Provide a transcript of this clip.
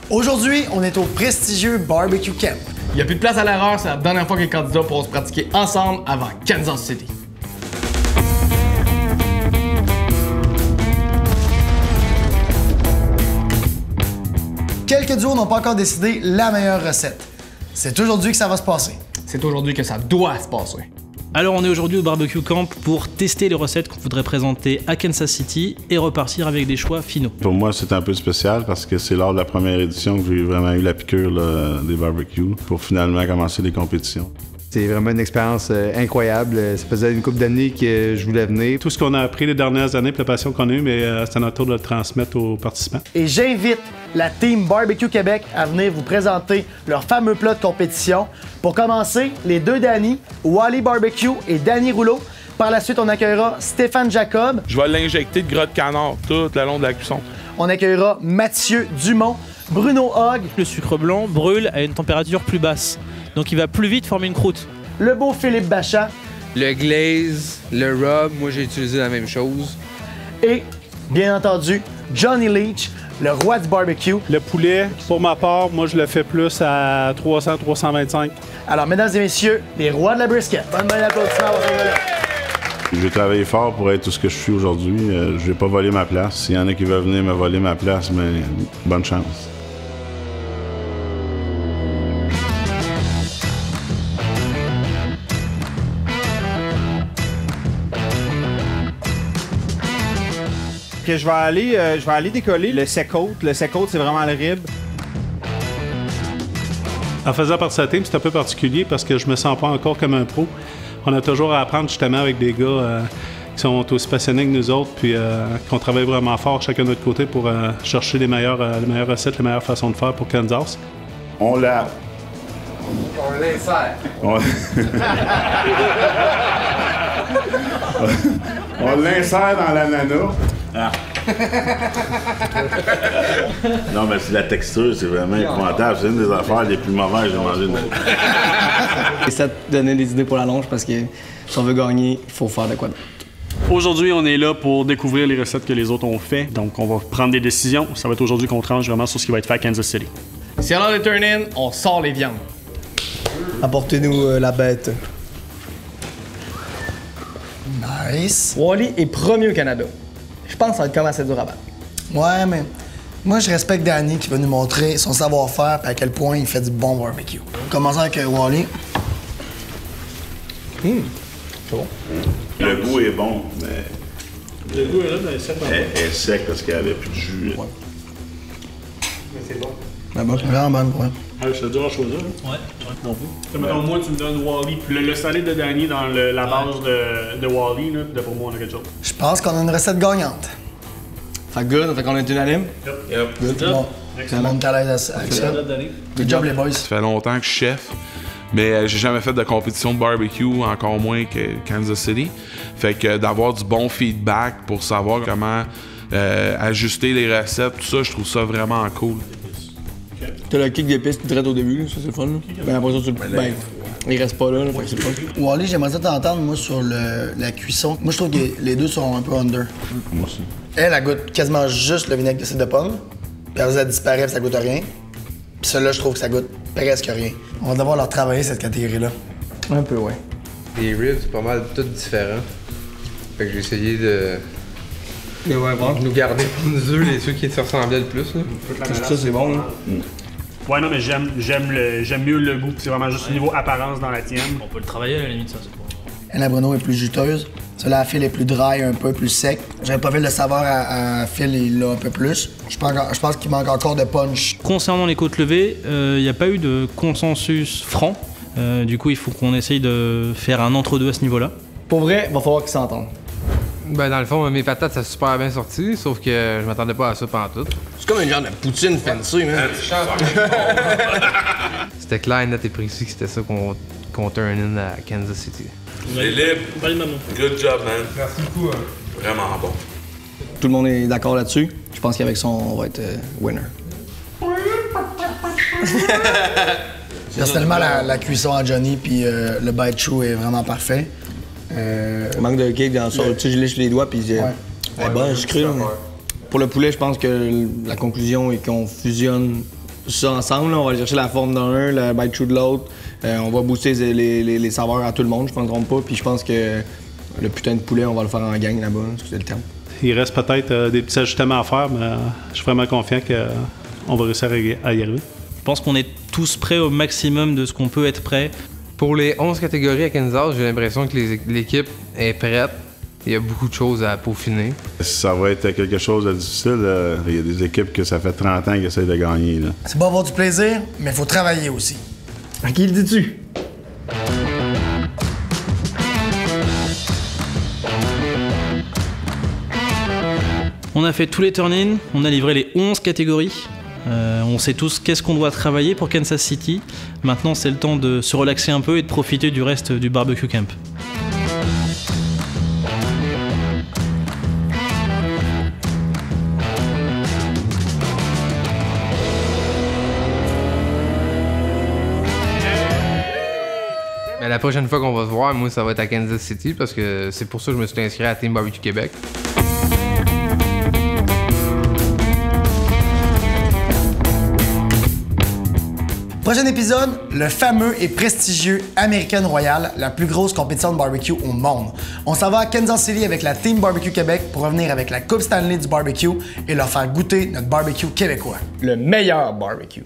Aujourd'hui, on est au prestigieux Barbecue Camp. Il n'y a plus de place à l'erreur, c'est la dernière fois que les candidats pourront se pratiquer ensemble avant Kansas City. Quelques duos n'ont pas encore décidé la meilleure recette. C'est aujourd'hui que ça va se passer. C'est aujourd'hui que ça doit se passer. Alors on est aujourd'hui au Barbecue Camp pour tester les recettes qu'on voudrait présenter à Kansas City et repartir avec des choix finaux. Pour moi, c'est un peu spécial parce que c'est lors de la première édition que j'ai vraiment eu la piqûre là, des barbecues pour finalement commencer les compétitions. C'est vraiment une expérience incroyable. Ça faisait une couple d'années que je voulais venir. Tout ce qu'on a appris les dernières années, puis la passion qu'on a eue, mais c'est à notre tour de le transmettre aux participants. Et j'invite la team Barbecue Québec à venir vous présenter leur fameux plat de compétition. Pour commencer, les deux Danny, Wally Barbecue et Danny Rouleau. Par la suite, on accueillera Stéphane Jacob. Je vais l'injecter de gras de canard tout le long de la cuisson. On accueillera Mathieu Dumont, Bruno Hogg. Le sucre blanc brûle à une température plus basse, donc il va plus vite former une croûte. Le beau Philippe Bachat. Le glaze, le rub, moi j'ai utilisé la même chose. Et, bien entendu, Johnny Leach, le roi du barbecue. Le poulet, pour ma part, moi je le fais plus à 300-325. Alors, mesdames et messieurs, les rois de la brisket. Bonne main d'applaudissement à votre gars-là. J'ai travaillé fort pour être tout ce que je suis aujourd'hui. Je vais pas voler ma place. S'il y en a qui veulent venir me voler ma place, mais bonne chance. Que je vais aller décoller le sec-côte. Le sec-côte, c'est vraiment le rib. En faisant partie de sa team, c'est un peu particulier parce que je me sens pas encore comme un pro. On a toujours à apprendre justement avec des gars qui sont aussi passionnés que nous autres, puis qu'on travaille vraiment fort chacun de notre côté pour chercher les meilleures recettes, les meilleures façons de faire pour Kansas. On lave. On l'insère. On l'insère dans l'ananas. Ah. Non, mais c'est la texture, c'est vraiment épouvantable. C'est une des affaires les plus mauvaises que j'ai mangées de ma vie. Et ça te donnait des idées pour la longe parce que si on veut gagner, il faut faire de quoi. Aujourd'hui, on est là pour découvrir les recettes que les autres ont fait. Donc, on va prendre des décisions. Ça va être aujourd'hui qu'on tranche vraiment sur ce qui va être fait à Kansas City. C'est l'heure des turn-in, on sort les viandes. Apportez-nous la bête. Nice. Wally est premier au Canada. Je pense que ça va être comme assez dur à battre. Ouais, mais moi, je respecte Danny qui va nous montrer son savoir-faire et à quel point il fait du bon barbecue. Commençons avec Wally. C'est bon. Le goût est bon, mais Le goût est là, mais c'est sec. elle est sec parce qu'elle avait plus de jus. Ouais. Mais c'est bon. Ah bon, vraiment bonne, ouais. Ah, c'est dur à choisir. Hein? Ouais, non plus. Mettons, moi, tu me donnes Wally. Puis le salé de Danny dans la base de Wally, là, pour moi, on a quelque chose. Je pense qu'on a une recette gagnante. Fait good, fait qu'on est unanime. Yep. Good, tout le monde. Tout le monde est à l'aise avec ça. Good job, les boys. Ça fait longtemps que je suis chef, mais j'ai jamais fait de compétition de barbecue, encore moins que Kansas City. Fait que d'avoir du bon feedback pour savoir comment ajuster les recettes, tout ça, je trouve ça vraiment cool. T'as le kick d'épices direct au début, ça c'est le fun. Ben après ça, ben, il reste pas là, fait que c'est le fun. Wally, j'aimerais ça t'entendre, moi, sur la cuisson. Moi, je trouve que les deux sont un peu under. Moi aussi. Elle goûte quasiment juste le vinaigre de cidre de pomme. Puis après, ça disparaît, puis ça goûte rien. Puis celle-là, je trouve que ça goûte presque rien. On va devoir leur travailler cette catégorie-là. Un peu, ouais. Les ribs, c'est pas mal tout différent. Fait que j'ai essayé de nous garder pour nous deux ceux qui se ressemblaient le plus. Là. Ça, c'est bon, là. Ouais, non, mais j'aime mieux le goût. C'est vraiment juste au niveau apparence dans la tienne. On peut le travailler à la limite, ça, c'est pas. Elle, la Bruno, est plus juteuse. Celle-là, à Phil est plus dry, un peu plus sec. J'avais pas vu le saveur à Phil, il l'a un peu plus. Je pense qu'il manque encore de punch. Concernant les côtes levées, il n'y a pas eu de consensus franc. Du coup, il faut qu'on essaye de faire un entre-deux à ce niveau-là. Pour vrai, il va falloir qu'ils s'entendent. Ben dans le fond, mes patates, ça a super bien sorti, sauf que je m'attendais pas à ça pendant tout. C'est comme une genre de poutine fancy, man. C'était clair, net et précis que c'était ça qu'on turn in à Kansas City. Philippe, good job, man. Merci beaucoup. Vraiment bon. Tout le monde est d'accord là-dessus. Je pense qu'avec ça, on va être winner. Personnellement, la cuisson à Johnny puis le bite chou est vraiment parfait. Il manque de cake dans ça. Tu sais, je lèche les doigts puis elle est bonne, je crée. Pour le poulet, je pense que la conclusion est qu'on fusionne ça ensemble. Là. On va aller chercher la forme d'un, le bite-through de l'autre. On va booster les saveurs à tout le monde, je ne me trompe pas. Puis je pense que le putain de poulet, on va le faire en gang là-bas, c'est le terme. Il reste peut-être des petits ajustements à faire, mais je suis vraiment confiant qu'on va réussir à y arriver. Je pense qu'on est tous prêts au maximum de ce qu'on peut être prêt. Pour les 11 catégories à Kansas, j'ai l'impression que l'équipe est prête. Il y a beaucoup de choses à peaufiner. Ça va être quelque chose de difficile. Il y a des équipes que ça fait 30 ans qu'ils essayent de gagner. Là. C'est beau avoir du plaisir, mais il faut travailler aussi. À qui le dis-tu? On a fait tous les turn-in, on a livré les 11 catégories. On sait tous qu'est-ce qu'on doit travailler pour Kansas City. Maintenant, c'est le temps de se relaxer un peu et de profiter du reste du barbecue camp. Mais la prochaine fois qu'on va se voir, moi, ça va être à Kansas City parce que c'est pour ça que je me suis inscrit à Team Barbecue Québec. Prochain épisode, le fameux et prestigieux American Royal, la plus grosse compétition de barbecue au monde. On s'en va à Kansas City avec la Team Barbecue Québec pour revenir avec la Coupe Stanley du barbecue et leur faire goûter notre barbecue québécois. Le meilleur barbecue.